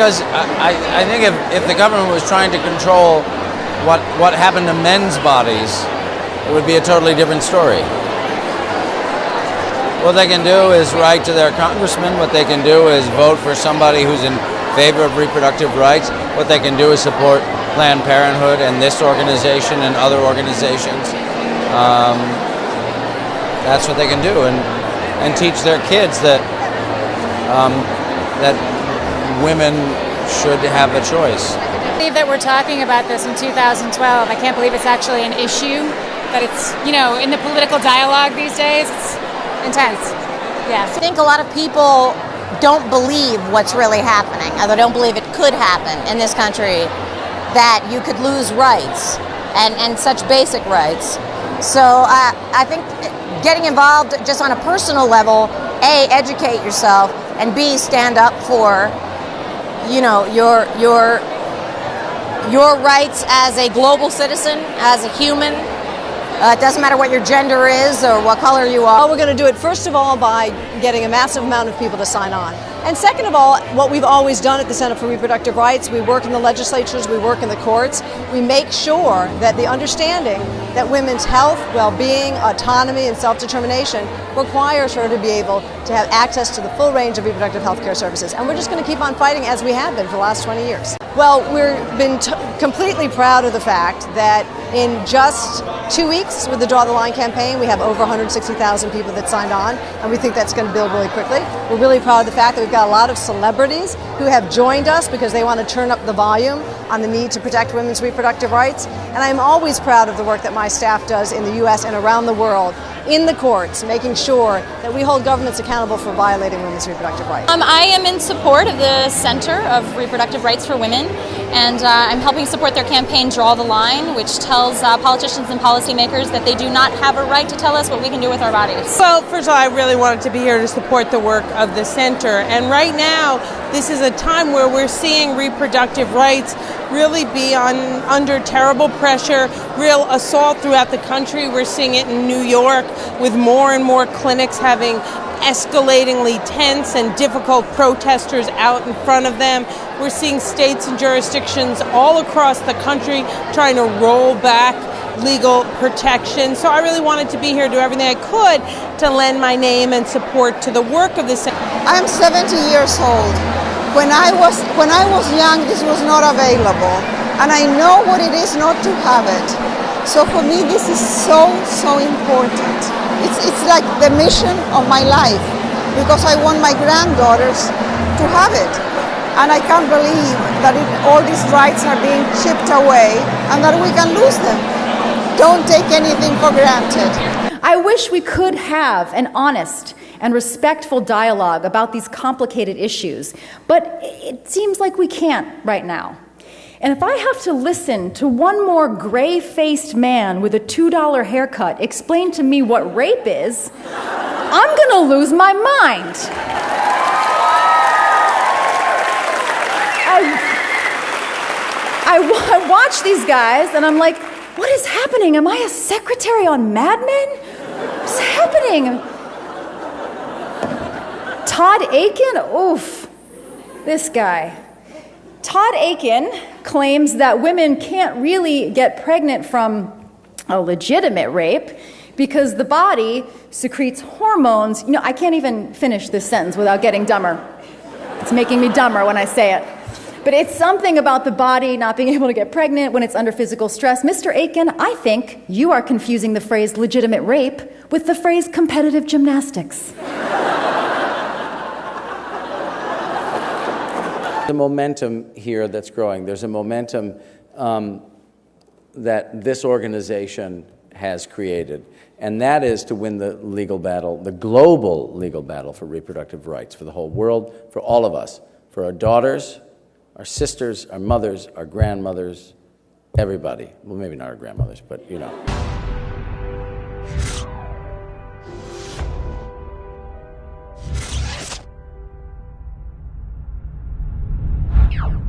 Because I think if the government was trying to control what happened to men's bodies, it would be a totally different story. What they can do is write to their congressman. What they can do is vote for somebody who's in favor of reproductive rights. What they can do is support Planned Parenthood and this organization and other organizations. That's what they can do, and teach their kids that that women should have a choice. I believe that we're talking about this in 2012. I can't believe it's actually an issue, but it's, you know, in the political dialogue these days, it's intense. Yeah. I think a lot of people don't believe what's really happening, or they don't believe it could happen in this country, that you could lose rights and such basic rights. So I think getting involved just on a personal level, A, educate yourself, and B, stand up for, you know, your rights as a global citizen, as a human. It doesn't matter what your gender is or what color you are. Well, we're going to do it, first of all, by getting a massive amount of people to sign on. And second of all, what we've always done at the Center for Reproductive Rights, we work in the legislatures, we work in the courts. We make sure that the understanding that women's health, well-being, autonomy, and self-determination requires her to be able to have access to the full range of reproductive health care services. And we're just going to keep on fighting as we have been for the last 20 years. Well, we've been completely proud of the fact that in just 2 weeks with the Draw the Line campaign, we have over 160,000 people that signed on, and we think that's going to build really quickly. We're really proud of the fact that we've got a lot of celebrities who have joined us because they want to turn up the volume on the need to protect women's reproductive rights. And I'm always proud of the work that my staff does in the U.S. and around the world, in the courts, making sure that we hold governments accountable for violating women's reproductive rights. I am in support of the Center of Reproductive Rights for Women, and I'm helping support their campaign Draw the Line, which tells politicians and policymakers that they do not have a right to tell us what we can do with our bodies. Well, first of all, I really wanted to be here to support the work of the center, and right now this is a time where we're seeing reproductive rights really be under terrible pressure, real assault throughout the country. We're seeing it in New York with more and more clinics having escalatingly tense and difficult protesters out in front of them. We're seeing states and jurisdictions all across the country trying to roll back legal protection. So I really wanted to be here, do everything I could to lend my name and support to the work of this. I'm 70 years old. When I was young, this was not available, and I know what it is not to have it. So for me, this is so important. It's like the mission of my life, because I want my granddaughters to have it. And I can't believe that all these rights are being chipped away and that we can lose them. Don't take anything for granted. I wish we could have an honest and respectful dialogue about these complicated issues, but it seems like we can't right now. And if I have to listen to one more gray-faced man with a $2 haircut explain to me what rape is, I'm gonna lose my mind. I watch these guys and I'm like, what is happening? Am I a secretary on Mad Men? What's happening? Todd Aiken? Oof, this guy. Todd Aiken claims that women can't really get pregnant from a legitimate rape because the body secretes hormones. You know, I can't even finish this sentence without getting dumber. It's making me dumber when I say it. But it's something about the body not being able to get pregnant when it's under physical stress. Mr. Aiken, I think you are confusing the phrase legitimate rape with the phrase competitive gymnastics. There's a momentum here that's growing. There's a momentum that this organization has created, and that is to win the legal battle, the global legal battle for reproductive rights for the whole world, for all of us, for our daughters, our sisters, our mothers, our grandmothers, everybody. Well, maybe not our grandmothers, but you know.